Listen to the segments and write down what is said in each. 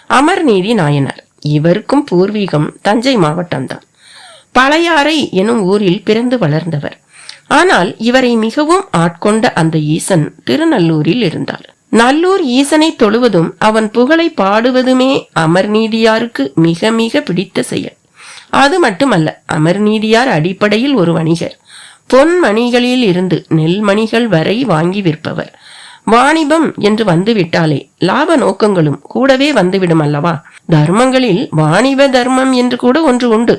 அமர்நீதி நாயனார். இவருக்கும் பூர்வீகம் தஞ்சை மாவட்டம்தான். பழையாறை எனும் ஊரில் பிறந்து வளர்ந்தவர். ஆனால் இவரை மிகவும் ஆட்கொண்ட அந்த ஈசன் திருநல்லூரில் இருந்தார். நல்லூர் ஈசனை தொழுவதும் அவன் புகழை பாடுவதுமே அமர்நீதியாருக்கு மிக மிக பிடித்த செயல். அது மட்டுமல்ல, அமர்நீதியார் அடிப்படையில் ஒரு வணிகர். பொன்மணிகளில் இருந்து நெல்மணிகள் வரை வாங்கி விற்பவர். வாணிபம் என்று வந்துவிட்டாலே லாப நோக்கங்களும் கூடவே வந்துவிடும் அல்லவா? தர்மங்களில் வாணிப தர்மம் என்று கூட ஒன்று உண்டு.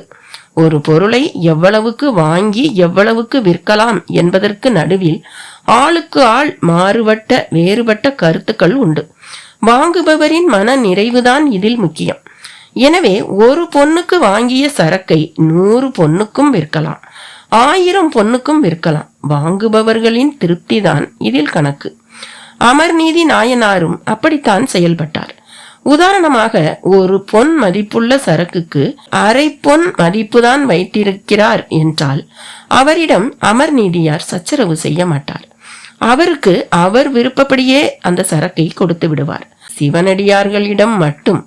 ஒரு பொருளை எவ்வளவுக்கு வாங்கி எவ்வளவுக்கு விற்கலாம் என்பதற்கு நடுவில் ஆளுக்கு ஆள் மாறுபட்ட வேறுபட்ட கருத்துக்கள் உண்டு. வாங்குபவரின் மன நிறைவுதான் இதில் முக்கியம். எனவே ஒரு பொன்னுக்கு வாங்கிய சரக்கை 100 பொன்னுக்கும் விற்கலாம், 1000 பொன்னுக்கும் விற்கலாம். வாங்குபவர்களின் திருப்திதான் இதில் கணக்கு. அமர்நீதி நாயனாரும் அப்படித்தான் செயல்பட்டார். உதாரணமாக, ஒரு பொன் மதிப்புள்ள சரக்குக்கு அரை பொன் மதிப்புதான் வைத்திருக்கிறார் என்றால் அவரிடம் அமர்நீதியார் சச்சரவு செய்ய மாட்டார். அவருக்கு அவர் விருப்பப்படியே அந்த சரக்கை கொடுத்து விடுவார். சிவனடியார்களிடம் மட்டும்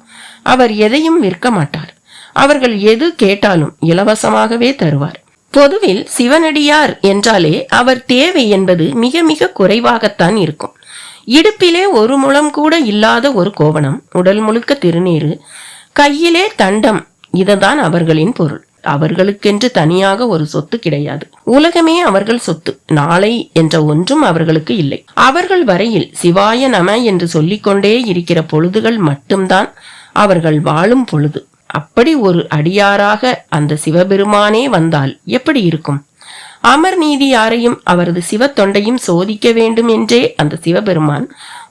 அவர் எதையும் விற்க மாட்டார். அவர்கள் எது கேட்டாலும் இலவசமாகவே தருவார். பொதுவில் சிவனடியார் என்றாலே அவர் தேவை என்பது மிக மிக குறைவாகத்தான் இருக்கும். இடுப்பிலே ஒரு முழம் கூட இல்லாத ஒரு கோவணம், உடல் முழுக்க திருநீரு, கையிலே தண்டம், இதுதான் அவர்களின் பொருள். அவர்களுக்கென்று தனியாக ஒரு சொத்து கிடையாது. உலகமே அவர்கள் சொத்து. நாளை என்ற ஒன்றும் அவர்களுக்கு இல்லை. அவர்கள் வரையில் சிவாய நம என்று சொல்லிக்கொண்டே இருக்கிற பொழுதுகள் மட்டும்தான் அவர்கள் வாழும் பொழுது. அப்படி ஒரு அடியாராக அந்த சிவபெருமானே வந்தால் எப்படி இருக்கும்? அமர்நீதியாரையும் அவரது சிவ தொண்டையும் சோதிக்க வேண்டும் என்றே அந்த சிவபெருமான்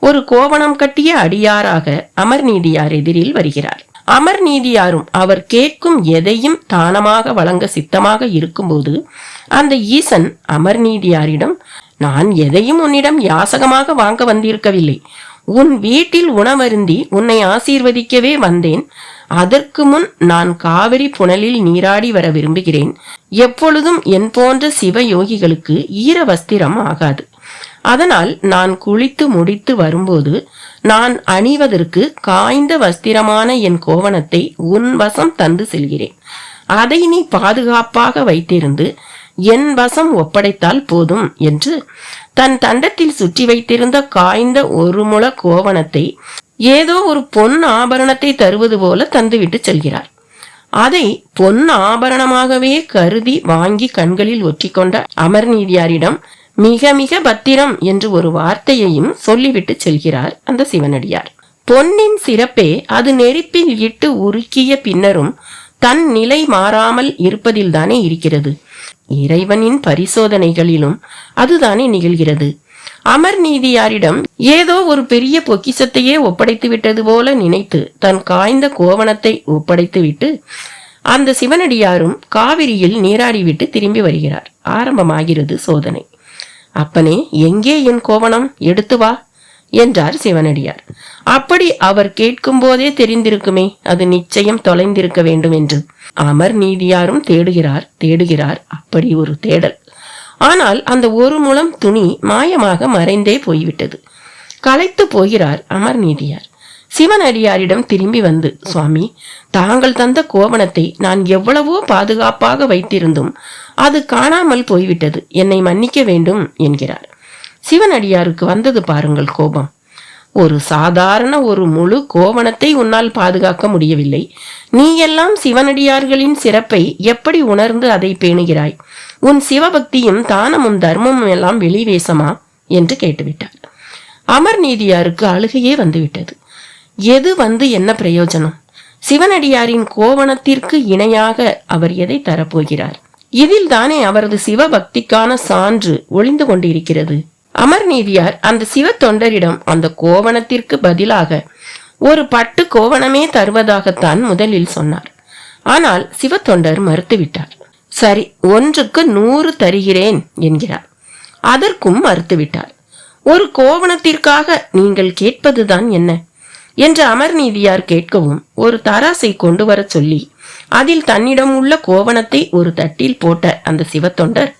ஒரு கோவணம் கட்டிய அடியாராக அமர்நீதியார் எதிரில் வருகிறார். அமர்நீதியாரும் அவர் கேட்கும் எதையும் தானமாக வழங்க சித்தமாக இருக்கும்போது அந்த ஈசன் அமர்நீதியாரிடம், நான் எதையும் உன்னிடம் யாசகமாக வாங்க வந்திருக்கவில்லை. உன் வீட்டில் உணவருந்தி உன்னை ஆசீர்வதிக்கவே வந்தேன். அதற்கு முன் நான் காவிரி புனலில் நீராடி வர விரும்புகிறேன். எப்பொழுதும் என் போன்ற சிவ யோகிகளுக்கு ஈர வஸ்திரம் ஆகாது. அதனால் நான் குளித்து முடித்து வரும்போது நான் அணிவதற்கு காய்ந்த வஸ்திரமான என் கோவணத்தை உன் வசம் தந்து செல்கிறேன். அதை நீ பாதுகாப்பாக வைத்திருந்து என் வசம் ஒப்படைத்தால் போதும் என்று தன் தண்டத்தில் சுற்றி வைத்திருந்த காய்ந்த ஒரு முழ கோவணத்தை ஏதோ ஒரு பொன் ஆபரணத்தை தருவது போல தந்துவிட்டு செல்கிறார். அதை பொன் ஆபரணமாகவே கருதி வாங்கி கண்களில் ஒற்றிக்கொண்ட அமர்நீதியாரிடம் மிக மிக பத்திரம் என்று ஒரு வார்த்தையையும் சொல்லிவிட்டு செல்கிறார் அந்த சிவனடியார். பொன்னின் சிறப்பே அது நெருப்பில் இட்டு உருக்கிய பின்னரும் தன் நிலை மாறாமல் இருப்பதில்தானே இருக்கிறது. இறைவனின் பரிசோதனைகளிலும் அதுதானே நிகழ்கிறது. அமர்நீதியாரிடம் ஏதோ ஒரு பெரிய பொக்கிஷத்தையே ஒப்படைத்து விட்டது போல நினைத்து தன் காய்ந்த கோவணத்தை ஒப்படைத்து விட்டு அந்த சிவனடியாரும் காவிரியில் நீராடிவிட்டு திரும்பி வருகிறார். ஆரம்பமாகிறது சோதனை. அப்பனே, எங்கே என் கோவணம்? எடுத்து வா என்றார் சிவனடியார். அப்படி அவர் கேட்கும் போதே தெரிந்திருக்குமே அது நிச்சயம் தொலைந்திருக்க வேண்டும் என்று. அமர்நீதியாரும் தேடுகிறார். அப்படி ஒரு தேடல். ஆனால் அந்த ஒரு முழம் துணி மாயமாக மறைந்தே போய்விட்டது. களைத்து போகிறார் அமர்நீதியார். சிவனடியாரிடம் திரும்பி வந்து, சுவாமி, தாங்கள் தந்த கோவணத்தை நான் எவ்வளவோ பாதுகாப்பாக வைத்திருந்தும் அது காணாமல் போய்விட்டது. என்னை மன்னிக்க வேண்டும் என்கிறார். சிவனடியாருக்கு வந்தது பாருங்கள் கோபம். ஒரு சாதாரண ஒரு முழு கோவணத்தை உன்னால் பாதுகாக்க முடியவில்லை. நீ எல்லாம் சிவனடியார்களின் சிறப்பை எப்படி உணர்ந்து அதை பேணுகிறாய்? உன் சிவபக்தியும் தானமும் தர்மமும் எல்லாம் வெளிவேசமா என்று கேட்டுவிட்டார். அமர்நீதியாருக்கு அழுகையே வந்துவிட்டது. எது வந்து என்ன பிரயோஜனம்? சிவனடியாரின் கோவணத்திற்கு இணையாக அவர் எதை தரப்போகிறார்? இதில் தானே அவரது சிவபக்திக்கான சான்று ஒளிந்து கொண்டிருக்கிறது. அமர்நீதியார் அந்த சிவ தொண்டரிடம் அந்த கோவணத்திற்கு பதிலாக ஒரு பட்டு கோவணமே தருவதாகத்தான் முதலில் சொன்னார். ஆனால் சிவ தொண்டர் மறுத்துவிட்டார். சரி, 1க்கு 100 தருகிறேன் என்கிறார். அதற்கும் மறுத்துவிட்டார். ஒரு கோவணத்திற்காக நீங்கள் கேட்பதுதான் என்ன என்று அமர்நீதியார் கேட்கவும் ஒரு தராசை கொண்டு வர சொல்லி அதில் தன்னிடம் உள்ள கோவணத்தை ஒரு தட்டில் போட்ட அந்த சிவத்தொண்டர்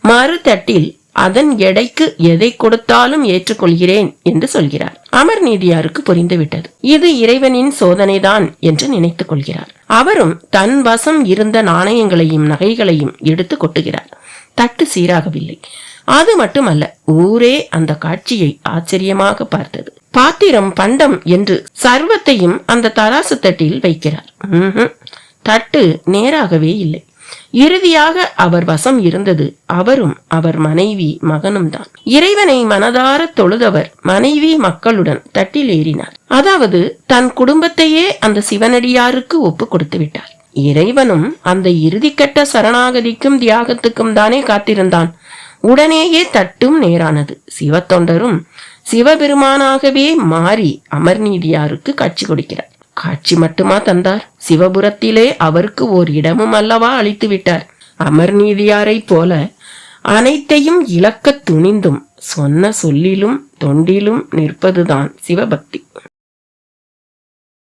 மறு தட்டில் அதன் எடைக்கு எதை கொடுத்தாலும் ஏற்றுக்கொள்கிறேன் என்று சொல்கிறார். அமர்நீதியாருக்கு புரிந்துவிட்டது. இது இறைவனின் சோதனைதான் என்று நினைத்துக் கொள்கிறார். அவரும் தன் வசம் இருந்த நாணயங்களையும் நகைகளையும் எடுத்து கொட்டுகிறார். தட்டு சீராகவில்லை. அது மட்டுமல்ல, ஊரே அந்த காட்சியை ஆச்சரியமாக பார்த்தது. பாத்திரம் பண்டம் என்று சர்வத்தையும் அந்த தராசு தட்டில் வைக்கிறார். தட்டு நேராகவே இல்லை. இறுதியாக அவர் வசம் இருந்தது அவரும் அவர் மனைவி மகனும் தான். இறைவனை மனதார தொழுதவர் மனைவி மக்களுடன் தட்டில் ஏறினார். அதாவது தன் குடும்பத்தையே அந்த சிவனடியாருக்கு ஒப்பு கொடுத்து விட்டார். இறைவனும் அந்த இறுதிக்கட்ட சரணாகதிக்கும் தியாகத்துக்கும் தானே காத்திருந்தான். உடனேயே தட்டும் நேரானது. சிவத்தொண்டரும் சிவபெருமானாகவே மாறி அமர்நீதியாருக்கு காட்சி கொடுக்கிறார். காட்சி மட்டுமா தந்தார்? சிவபுரத்திலே அவருக்கு ஓர் இடமும் அல்லவா அளித்து விட்டார். அமர்நீதியாரை போல அனைத்தையும் இழக்க துணிந்தும் சொன்ன சொல்லிலும் தொண்டிலும் நிற்பதுதான் சிவபக்தி.